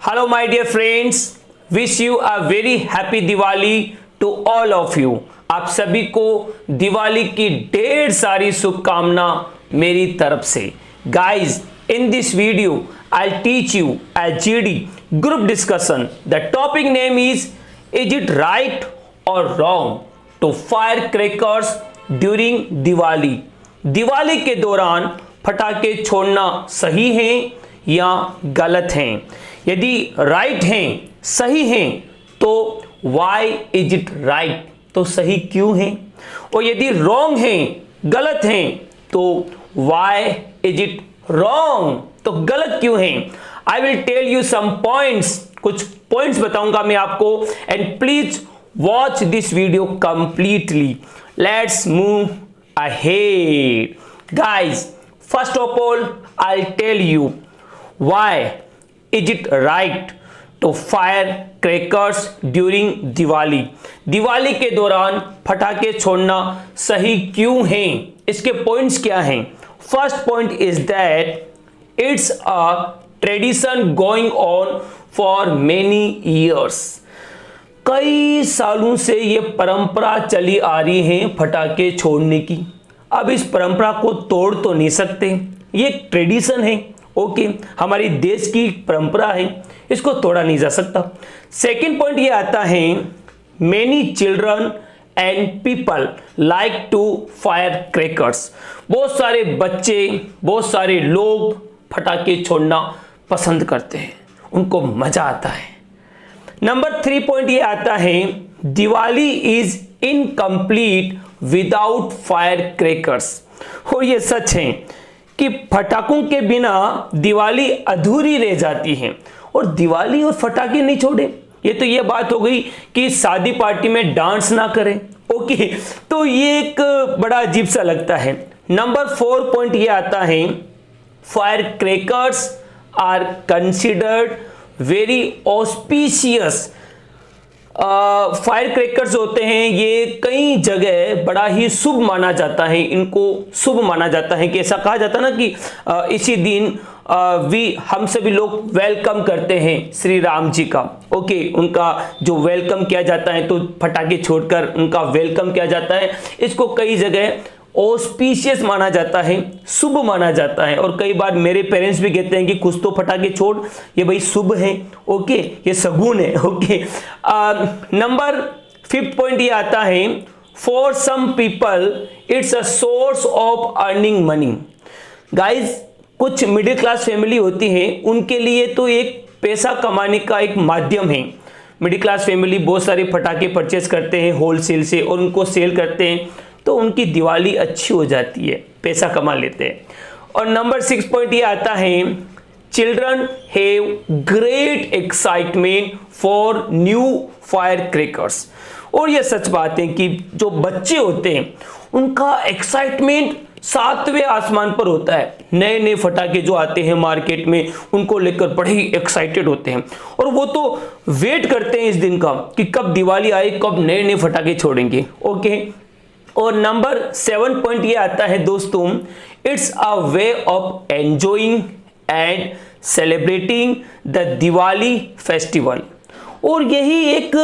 Hello my dear friends, wish you a very happy Diwali to all of you. आप सभी को दिवाली की ढेर सारी शुभकामना मेरी तरफ से। Guys, in this video I teach you a GD group discussion. The topic name is it right or wrong to fire crackers during Diwali? Diwali के दौरान फटाके छोड़ना सही है या गलत हैं? यदि राइट हैं, सही हैं, तो वाई इज इट राइट, तो सही क्यों है? और यदि रॉन्ग हैं, गलत हैं, तो वाई इज इट रॉन्ग, तो गलत क्यों है? I will tell you some points, कुछ पॉइंट्स बताऊंगा मैं आपको, and please watch this video completely. Let's move ahead. Guys, first of all, I'll tell you why is it right to fire crackers during Diwali? Diwali के दौरान फटाके छोड़ना सही क्यों है? इसके पॉइंट्स क्या हैं? First point is that it's a tradition going on for many years. कई सालों से ये परंपरा चली आ रही है फटाके छोड़ने की। अब इस परंपरा को तोड़ तो नहीं सकते, ये एक ट्रेडिशन है, ओके, हमारी देश की परंपरा है, इसको तोड़ा नहीं जा सकता। सेकंड पॉइंट ये आता है, many children and people like to fire crackers. बहुत सारे बच्चे, बहुत सारे लोग फटाके छोड़ना पसंद करते हैं, उनको मजा आता है। नंबर 3 पॉइंट ये आता है, Diwali is incomplete without fire crackers. और ये सच है कि फटाकों के बिना दिवाली अधूरी रह जाती है। और दिवाली और फटाके नहीं छोड़े, ये तो ये बात हो गई कि शादी पार्टी में डांस ना करें, ओके, तो ये एक बड़ा अजीब सा लगता है। नंबर 4 पॉइंट ये आता है, fire crackers are considered very auspicious. Fire crackers होते हैं, ये कई जगह बड़ा ही शुभ माना जाता है, इनको शुभ माना जाता है कि ऐसा कहा जाता है ना कि इसी दिन हम सभी लोग वेलकम करते हैं श्री राम जी का, ओके, उनका जो वेलकम किया जाता है, तो फटाके छोड़कर उनका वेलकम किया जाता है। इसको कई जगह ऑस्पिशियस माना जाता है, शुभ माना जाता है। और कई बार मेरे पेरेंट्स भी कहते हैं कि कुछ तो फटाके छोड़, ये भाई शुभ है, ओके, ये शगुन है, ओके। नंबर 5 पॉइंट ये आता है, for some people it's a source of earning money. Guys, कुछ मिडिल क्लास फैमिली होती है, उनके लिए तो एक पैसा कमाने का एक माध्यम है। मिडिल क्लास फैमिली बहुत सारे फटाके परचेस करते हैं होलसेल से और उनको सेल करते हैं, तो उनकी दिवाली अच्छी हो जाती है, पैसा कमा लेते हैं। और नंबर 6 पॉइंट ये आता है, children have great excitement for new fire crackers. और ये सच बात है कि जो बच्चे होते हैं उनका एक्साइटमेंट 7वें आसमान पर होता है। नए नए फटाके जो आते हैं मार्केट में, उनको लेकर बड़े ही एक्साइटेड होते हैं और वो तो वेट करते हैं इस दिन का कि कब दिवाली आए, कब नए नए फटाके छोड़ेंगे, ओके। और नंबर 7 पॉइंट ये आता है दोस्तों, it's a way of enjoying and celebrating the Diwali festival. और यही एक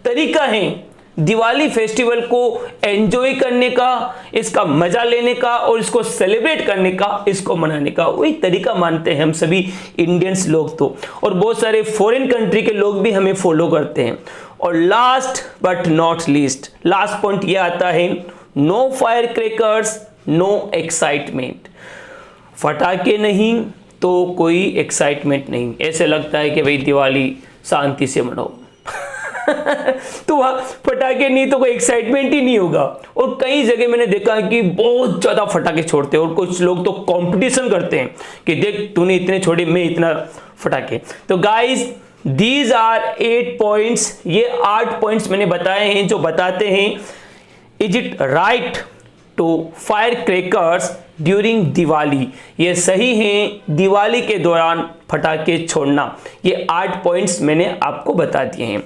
तरीका है दिवाली फेस्टिवल को एंजॉय करने का, इसका मजा लेने का और इसको सेलिब्रेट करने का, इसको मनाने का, वही तरीका मानते हैं हम सभी इंडियंस लोग तो। और बहुत सारे फॉरेन कंट्री के लोग भी हमें फॉलो करते हैं। और last but not least, last point ये आता है, no fire crackers no excitement. फटाके नहीं तो कोई एक्साइटमेंट नहीं, ऐसे लगता है कि भाई दिवाली शांति से मनाओ तो वहां फटाके नहीं तो कोई एक्साइटमेंट ही नहीं होगा। और कई जगह मैंने देखा है कि बहुत ज्यादा फटाके छोड़ते हैं और कुछ लोग तो कंपटीशन करते हैं कि देख तूने इतने छोड़े, मैं इतना फटाके। तो गाइस, दीज आर 8 पॉइंट्स, ये 8 पॉइंट्स मैंने बताए हैं जो बताते हैं is it right to fire crackers during Diwali. ये सही है दिवाली के दौरान फटाके छोड़ना। ये 8 पॉइंट्स मैंने आपको बता दिए हैं।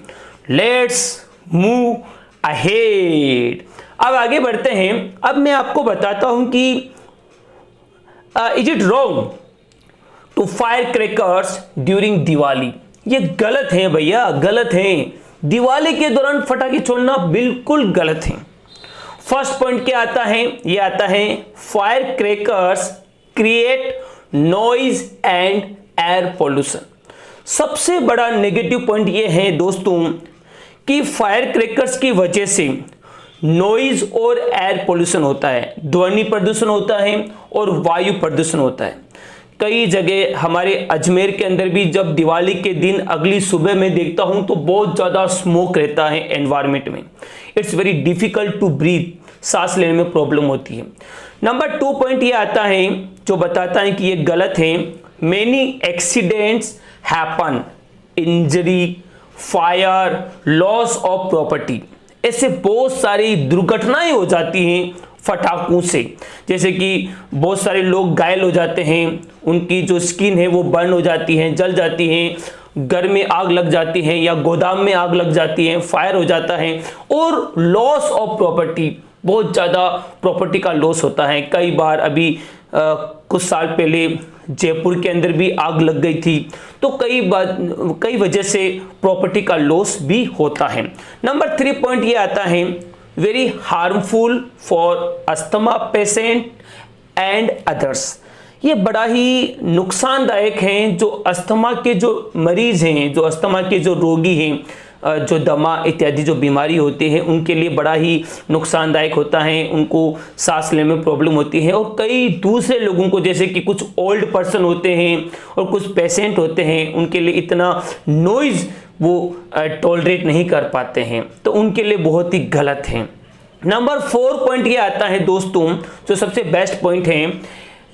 Let's move ahead. अब आगे बढ़ते हैं। अब मैं आपको बताता हूं कि is it wrong to fire crackers during Diwali. ये गलत है भैया, गलत है। दिवाली के दौरान पटाखे छोड़ना बिल्कुल गलत है। फर्स्ट पॉइंट क्या आता है, ये आता है fire crackers create noise and air pollution. सबसे बड़ा नेगेटिव पॉइंट ये है दोस्तों कि फायर क्रैकर्स की वजह से नॉइज और एयर पोल्यूशन होता है, ध्वनि प्रदूषण होता है और वायु प्रदूषण होता है। कई जगह हमारे अजमेर के अंदर भी जब दिवाली के दिन अगली सुबह में देखता हूं तो बहुत ज़्यादा स्मोक रहता है एनवायरनमेंट में। It's very difficult to breathe, सांस लेने में प्रॉब्लम होती है। नंबर 2 पॉइंट ये आता है जो बताता है कि ये गलत है। Many accidents happen, injury, fire, loss of property, ऐसे बहुत सारी दुर्घटनाएं हो जाती हैं फटाकों से। जैसे कि बहुत सारे लोग घायल हो जाते हैं, उनकी जो स्किन है वो बर्न हो जाती है, जल जाती हैं, घर में आग लग जाती है या गोदाम में आग लग जाती है, फायर हो जाता है। और लॉस ऑफ प्रॉपर्टी, बहुत ज़्यादा प्रॉपर्टी का लॉस होता है। कई बार अभी कुछ साल पहले जयपुर के अंदर भी आग लग गई थी, तो कई वजह से प्रॉपर्टी का लॉस भी होता है। नंबर 3 पॉइंट ये आता है very harmful for asthma patient and others. ये बड़ा ही नुकसानदायक है जो अस्थमा के जो मरीज हैं, जो अस्थमा के जो रोगी हैं, जो दमा इत्यादि जो बीमारी होती है उनके लिए बड़ा ही नुकसानदायक होता है। उनको सांस लेने में प्रॉब्लम होती है। और कई दूसरे लोगों को, जैसे कि कुछ ओल्ड पर्सन होते हैं और कुछ पेशेंट होते हैं, उनके लिए इतना नॉइज़ वो टॉलरेट नहीं कर पाते हैं, तो उनके लिए बहुत ही गलत है। नंबर 4 पॉइंट ये आता है दोस्तों, जो सबसे बेस्ट पॉइंट है,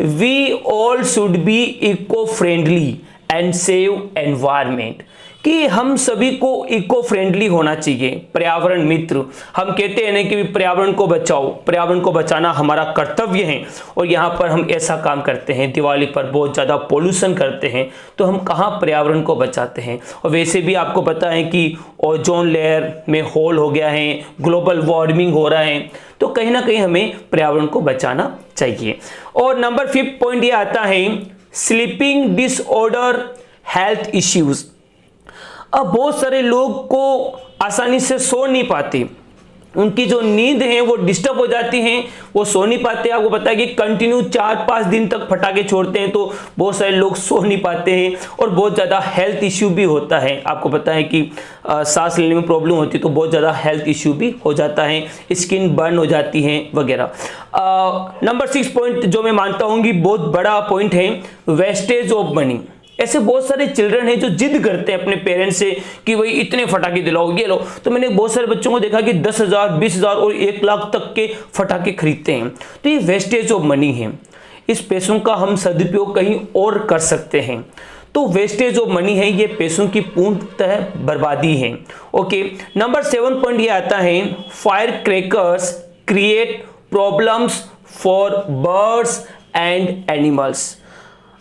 we all should be eco friendly and save environment, कि हम सभी को इको फ्रेंडली होना चाहिए, पर्यावरण मित्र। हम कहते हैं ना कि पर्यावरण को बचाओ, पर्यावरण को बचाना हमारा कर्तव्य है, और यहाँ पर हम ऐसा काम करते हैं, दिवाली पर बहुत ज़्यादा पोल्यूशन करते हैं, तो हम कहाँ पर्यावरण को बचाते हैं। और वैसे भी आपको पता है कि ओजोन लेयर में होल हो गया है, ग्लोबल वार्मिंग हो रहा है, तो कहीं ना कहीं हमें पर्यावरण को बचाना चाहिए। और नंबर 5 पॉइंट ये आता है स्लीपिंग डिसऑर्डर हेल्थ इश्यूज। अब बहुत सारे लोग को आसानी से सो नहीं पाते, उनकी जो नींद है वो डिस्टर्ब हो जाती है, वो सो नहीं पाते। आपको पता है कि कंटिन्यू 4-5 दिन तक पटाखे छोड़ते हैं तो बहुत सारे लोग सो नहीं पाते हैं, और बहुत ज़्यादा हेल्थ इश्यू भी होता है। आपको पता है कि सांस लेने में प्रॉब्लम होती है तो बहुत ज़्यादा हेल्थ इश्यू भी हो जाता है, स्किन बर्न हो जाती है वगैरह। नंबर 6 पॉइंट जो मैं मानता हूँ कि बहुत बड़ा पॉइंट है, वेस्टेज ऑफ मनी। ऐसे बहुत सारे चिल्ड्रन हैं जो जिद करते हैं अपने पेरेंट्स से कि भाई इतने फटाके दिलाओ, ये लो। तो मैंने बहुत सारे बच्चों को देखा कि 10,000, 20,000 और 1 लाख तक के फटाके खरीदते हैं। तो ये वेस्टेज ऑफ मनी है, इस पैसों का हम सदुपयोग कहीं और कर सकते हैं। तो वेस्टेज ऑफ मनी है, ये पैसों की पूर्णतः बर्बादी है। ओके, नंबर 7 पॉइंट ये आता है fire crackers create problems for birds and animals.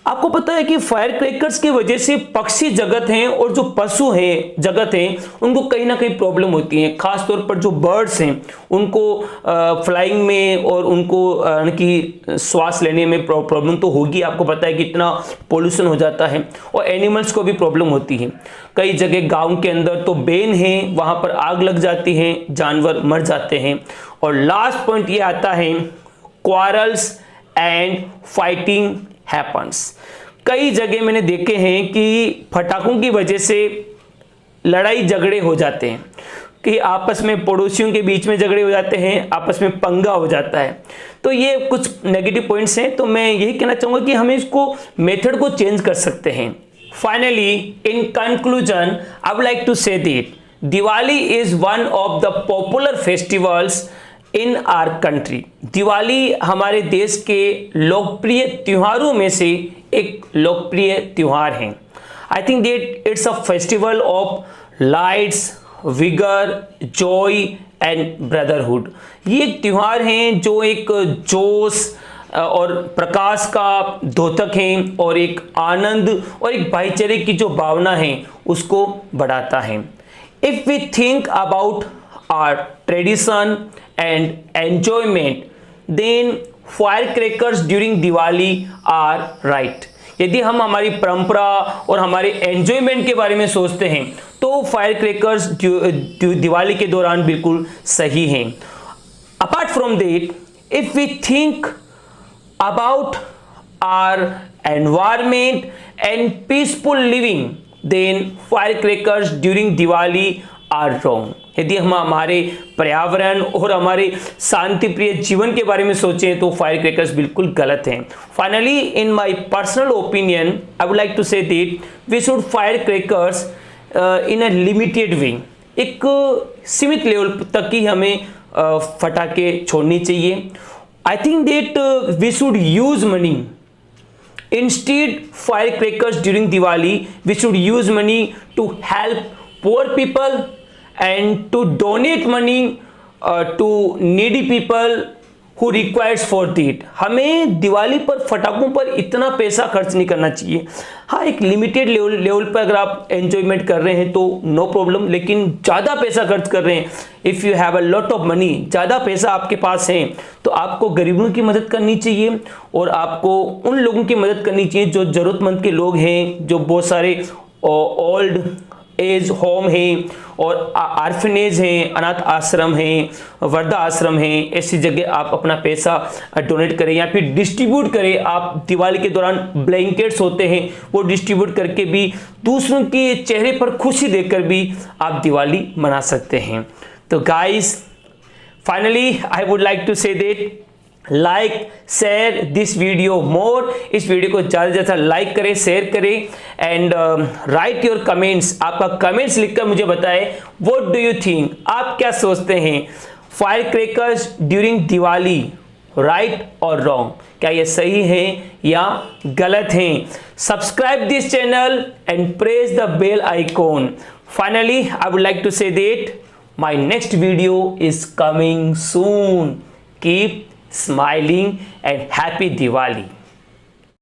आपको पता है कि फायर क्रैकर्स की वजह से पक्षी जगत हैं और जो पशु हैं जगत हैं उनको कहीं ना कहीं प्रॉब्लम होती है। खास तौर पर जो बर्ड्स हैं उनको फ्लाइंग में और उनको उनकी श्वास लेने में प्रॉब्लम तो होगी। आपको पता है कि इतना पोल्यूशन हो जाता है, और एनिमल्स को भी प्रॉब्लम होती है। कई जगह गाँव के अंदर तो बेन है, वहाँ पर आग लग जाती है, जानवर मर जाते हैं। और लास्ट पॉइंट ये आता है क्वारल्स एंड फाइटिंग हैपन्स। कई जगह मैंने देखे हैं कि फटाकों की वजह से लड़ाई झगड़े हो जाते हैं, कि आपस में पड़ोसियों के बीच में झगड़े हो जाते हैं, आपस में पंगा हो जाता है। तो ये कुछ नेगेटिव पॉइंट्स हैं। तो मैं यही कहना चाहूँगा कि हमें इसको मेथड को चेंज कर सकते हैं। Finally in conclusion I would like to say that Diwali is one of the popular festivals in our country. Diwali हमारे देश के लोकप्रिय त्योहारों में से एक लोकप्रिय त्योहार है। आई think that it's a festival of lights, vigour, Joy and brotherhood. ये एक त्यौहार है जो एक जोश और प्रकाश का द्योतक है, और एक आनंद और एक भाईचारे की जो भावना है उसको बढ़ाता है। If we think about our tradition and enjoyment, then firecrackers during Diwali are right। यदि हम हमारी परंपरा और हमारे एंजॉयमेंट के बारे में सोचते हैं तो फायर क्रैकर्स दिवाली के दौरान बिल्कुल सही हैं। Apart from that, if we think about our environment and peaceful living, then fire crackers during Diwali are wrong. यदि हम हमारे पर्यावरण और हमारे शांति प्रिय जीवन के बारे में सोचें तो फायर क्रैकर्स बिल्कुल गलत हैं। Finally, in my personal opinion, I would like to say that we should fire crackers in a limited way. एक सीमित लेवल तक ही हमें फटाके छोड़नी चाहिए। I think that we should use money instead firecrackers during Diwali. We should use money to help poor people and to donate money to needy people who requires for that. हमें दिवाली पर फटाकों पर इतना पैसा खर्च नहीं करना चाहिए। हाँ, एक लिमिटेड लेवल पर अगर आप एंजॉयमेंट कर रहे हैं तो नो प्रॉब्लम, लेकिन ज़्यादा पैसा खर्च कर रहे हैं, if you have a lot of money, ज़्यादा पैसा आपके पास है, तो आपको गरीबों की मदद करनी चाहिए और आपको उन लोगों की मदद करनी चाहिए जो ज़रूरतमंद के लोग हैं, जो बहुत सारे ओल्ड एज होम हैं और आर्फनेज हैं, अनाथ आश्रम हैं, वृद्धा आश्रम हैं। ऐसी जगह आप अपना पैसा डोनेट करें या फिर डिस्ट्रीब्यूट करें। आप दिवाली के दौरान ब्लैंकेट्स होते हैं वो डिस्ट्रीब्यूट करके भी, दूसरों के चेहरे पर खुशी देखकर भी आप दिवाली मना सकते हैं। तो guys, finally I would like to say that like share this video more. इस वीडियो को ज़्यादा से ज़्यादा लाइक करें, शेयर करें एंड राइट योर कमेंट्स। आपका कमेंट्स लिखकर मुझे बताएं व्हाट डू यू थिंक, आप क्या सोचते हैं, fire crackers during Diwali right और रॉन्ग, क्या ये सही है या गलत हैं। Subscribe this channel and press the bell icon. Finally, I would like to say that my next video is coming soon. Keep smiling and happy Diwali.